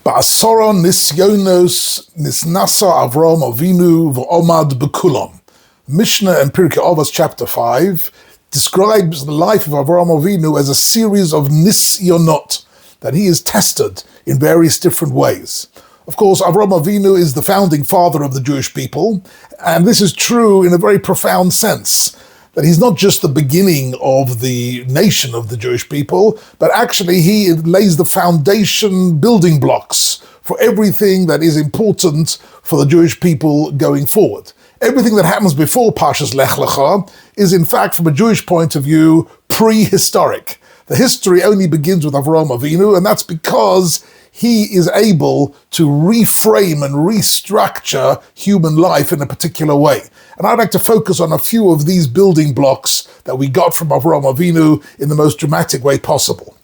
Ba'asora nisyonos nisnasa Avraham Avinu v'omad b'kulam. Mishnah in Pirkei Avos chapter 5 describes the life of Avraham Avinu as a series of nisyonot, that he is tested in various different ways. Of course, Avraham Avinu is the founding father of the Jewish people, and this is true in a very profound sense, that he's not just the beginning of the nation of the Jewish people, but actually he lays the foundation building blocks for everything that is important for the Jewish people going forward. Everything that happens before Parshas Lech-Lecha is, in fact, from a Jewish point of view, prehistoric. The history only begins with Avraham Avinu, and that's because he is able to reframe and restructure human life in a particular way. And I'd like to focus on a few of these building blocks that we got from Avraham Avinu in the most dramatic way possible.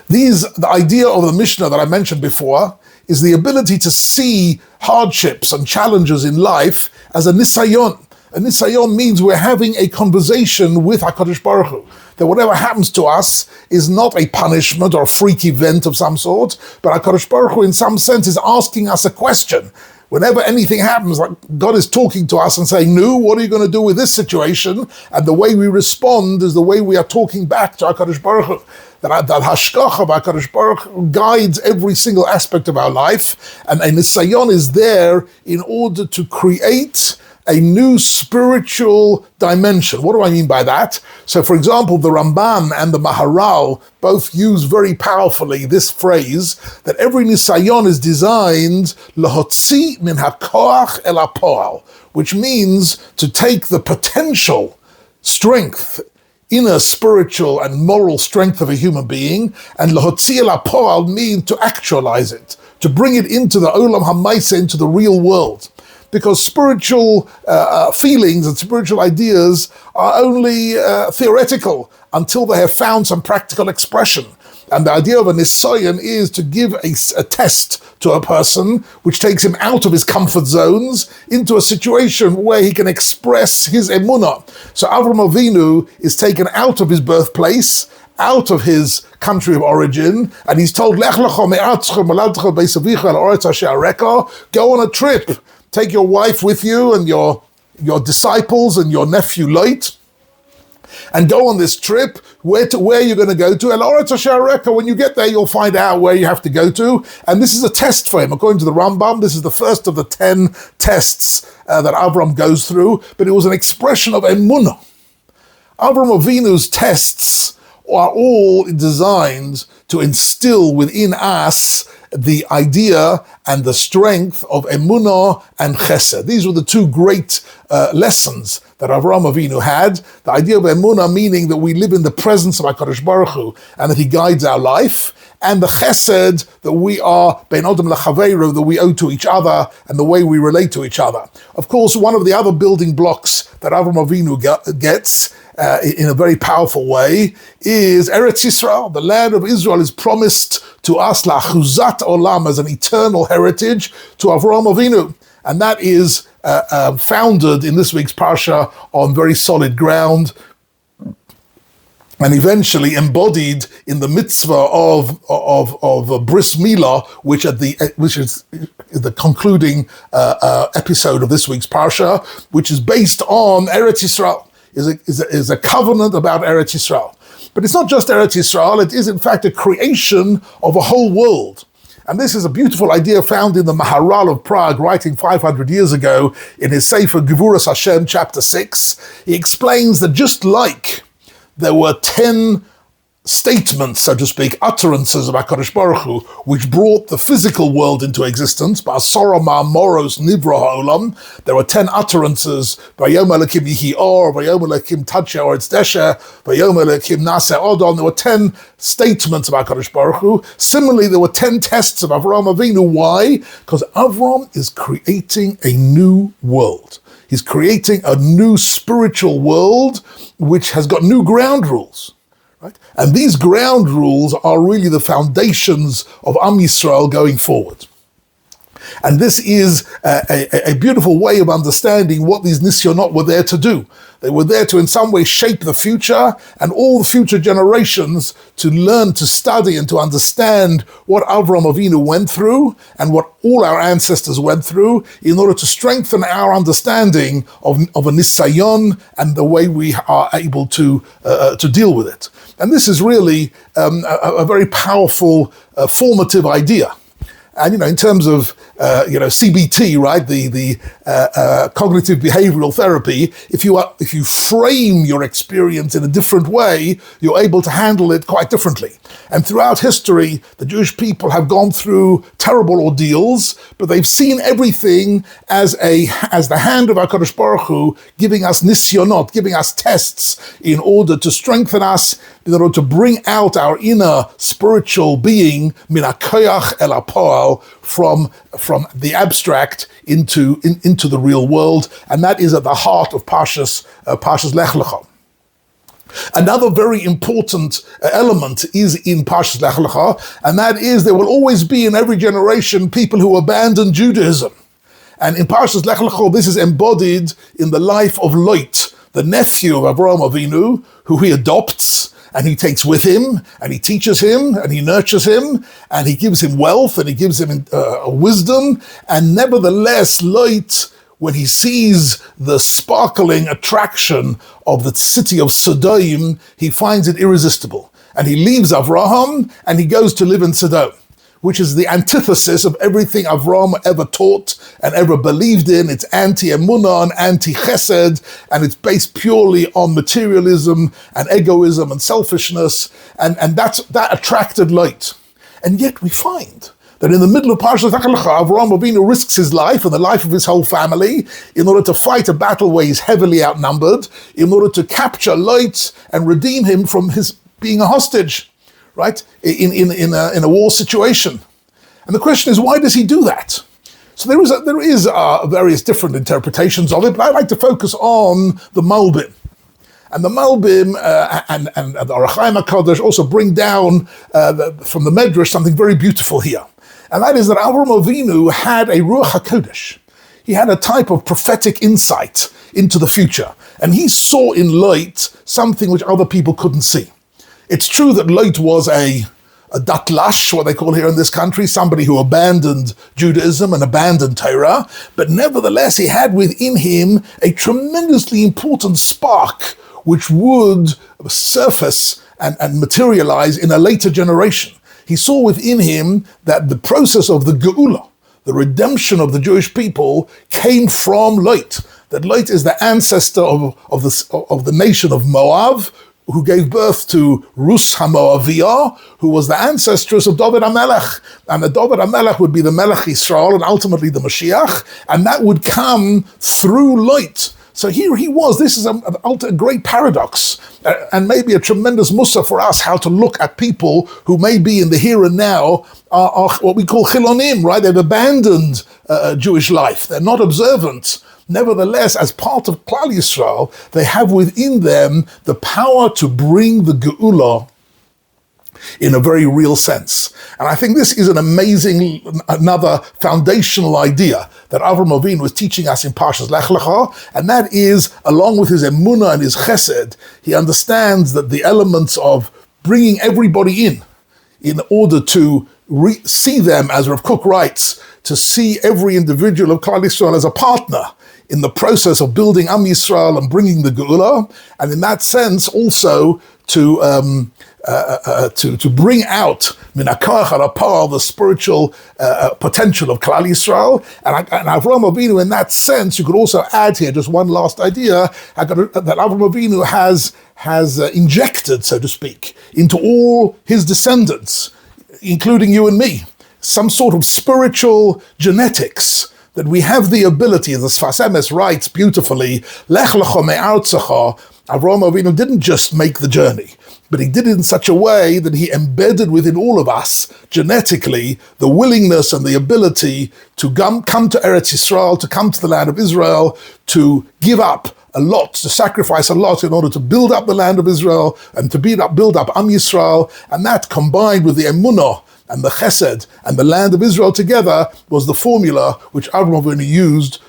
The idea of the Mishnah that I mentioned before is the ability to see hardships and challenges in life as a nisayon. A nisayon means we're having a conversation with HaKadosh Baruch Hu, that whatever happens to us is not a punishment or a freak event of some sort, but HaKadosh Baruch Hu in some sense is asking us a question. Whenever anything happens, like God is talking to us and saying, "Nu, what are you going to do with this situation?" And the way we respond is the way we are talking back to HaKadosh Baruch Hu. That hashgacha of HaKadosh Baruch Hu guides every single aspect of our life, and a nisayon is there in order to create a new spiritual dimension. What do I mean by that? So, for example, the Ramban and the Maharal both use very powerfully this phrase that every nisayon is designed lahotzi min hakoach el hapoal, which means to take the potential strength, inner spiritual and moral strength of a human being, and lahotzi el hapoal means to actualize it, to bring it into the olam hamaisa, into the real world. Because spiritual feelings and spiritual ideas are only theoretical until they have found some practical expression. And the idea of a nisayon is to give a test to a person which takes him out of his comfort zones into a situation where he can express his emunah. So Avraham Avinu is taken out of his birthplace, out of his country of origin, and he's told, Lech-Lecha me'atzcha moladcha beis avicha el ha'aretz asher areka, go on a trip. Take your wife with you and your disciples and your nephew Lot, and go on this trip. Where you're going to go to? El Ha'aretz Asher Areka. When you get there, you'll find out where you have to go to. And this is a test for him. According to the Rambam, this is the first of the 10 tests that Avram goes through, but it was an expression of emunah. Avram Avinu's tests are all designed to instill within us the idea and the strength of emunah and chesed. These were the two great lessons that Avraham Avinu had. The idea of emunah meaning that we live in the presence of HaKadosh Baruch Hu and that he guides our life, and the chesed that we are ben adam lechaveiro, that we owe to each other and the way we relate to each other. Of course, one of the other building blocks that Avraham Avinu gets in a very powerful way is Eretz Yisrael. The land of Israel is promised to us la'achuzat olam, as an eternal heritage to Avraham Avinu, and that is founded in this week's parsha on very solid ground, and eventually embodied in the mitzvah of bris milah, which is the concluding episode of this week's parsha, which is based on Eretz Yisrael. Is a covenant about Eretz Yisrael. But it's not just Eretz Yisrael, it is in fact a creation of a whole world. And this is a beautiful idea found in the Maharal of Prague, writing 500 years ago in his Sefer Gevuras Hashem, chapter 6. He explains that just like there were 10 statements, so to speak, utterances of HaKadosh Baruch Hu, which brought the physical world into existence. Ba'asora ma'amoros nivra ha'olam. There were 10 utterances. Vayom Elokim yihi or, Vayom Elokim tadsheh oretz deshe, Vayom Elokim naseh odon. There were 10 statements of HaKadosh Baruch Hu. Similarly, there were 10 tests of Avraham Avinu. Why? Because Avram is creating a new world. He's creating a new spiritual world which has got new ground rules. Right? And these ground rules are really the foundations of Am Yisrael going forward. And this is a beautiful way of understanding what these Nisyonot were there to do. They were there to in some way shape the future and all the future generations to learn, to study and to understand what Avraham Avinu went through and what all our ancestors went through in order to strengthen our understanding of a Nisayon and the way we are able to deal with it. And this is really a very powerful, formative idea. And in terms of CBT, right, the cognitive behavioral therapy, if you frame your experience in a different way, you're able to handle it quite differently. And throughout history, the Jewish people have gone through terrible ordeals, but they've seen everything as the hand of HaKadosh Baruch Hu giving us nisyonot, giving us tests in order to strengthen us, in order to bring out our inner spiritual being, min hakoyach el hapoal, from the abstract into the real world, and that is at the heart of Parshas Lech-Lecha. Another very important element is in Parshas Lech-Lecha, and that is there will always be in every generation people who abandon Judaism. And in Parshas Lech-Lecha, this is embodied in the life of Lot, the nephew of Avraham Avinu, who he adopts, and he takes with him, and he teaches him, and he nurtures him, and he gives him wealth, and he gives him wisdom, and nevertheless, Lot, when he sees the sparkling attraction of the city of Sodom, he finds it irresistible. And he leaves Avraham, and he goes to live in Sodom, which is the antithesis of everything Avraham ever taught and ever believed in. It's anti-emunah and anti-chesed, and it's based purely on materialism and egoism and selfishness, and that attracted Lot. And yet we find that in the middle of Parshas Lech-Lecha, Avraham Avinu risks his life and the life of his whole family in order to fight a battle where he's heavily outnumbered, in order to capture Lot and redeem him from his being a hostage, right, in a war situation. And the question is, why does he do that? So there is various different interpretations of it, but I'd like to focus on the Malbim. And the Malbim and the Avraham HaKadosh also bring down from the Medrash something very beautiful here. And that is that Avraham Avinu had a Ruach HaKodesh. He had a type of prophetic insight into the future. And he saw in Lot something which other people couldn't see. It's true that Lot was a datlash, what they call here in this country, somebody who abandoned Judaism and abandoned Torah, but nevertheless he had within him a tremendously important spark which would surface and materialize in a later generation. He saw within him that the process of the Geula, the redemption of the Jewish people, came from Lot. That Lot is the ancestor of the nation of Moab, who gave birth to Rus HaMoaviyah, who was the ancestress of David HaMelech. And the David HaMelech would be the Melech Yisrael and ultimately the Mashiach, and that would come through Lot. So here he was. This is a great paradox, and maybe a tremendous mussar for us, how to look at people who may be in the here and now are what we call chilonim, right? They've abandoned Jewish life. They're not observant. Nevertheless, as part of Klal Yisrael, they have within them the power to bring the Geula in a very real sense. And I think this is another foundational idea that Avraham Avinu was teaching us in Parshas Lech-Lecha, and that is, along with his emunah and his chesed, he understands that the elements of bringing everybody in order to see them, as Rav Kook writes, to see every individual of Klal Yisrael as a partner in the process of building Am Yisrael and bringing the Geula, and in that sense also to bring out min hakoach el hapoal, the spiritual potential of Klal Yisrael. And Avraham Avinu, in that sense, you could also add here just one last idea, that Avraham Avinu has injected, so to speak, into all his descendants, including you and me, some sort of spiritual genetics, that we have the ability, as the Sfas Emes writes beautifully, Lech-Lecha me'artzecha. Avraham Avinu didn't just make the journey, but he did it in such a way that he embedded within all of us, genetically, the willingness and the ability to come to Eretz Yisrael, to come to the land of Israel, to give up a lot, to sacrifice a lot in order to build up the land of Israel and to build up Am Yisrael. And that, combined with the emunah and the chesed and the land of Israel together was the formula which Avraham Avinu used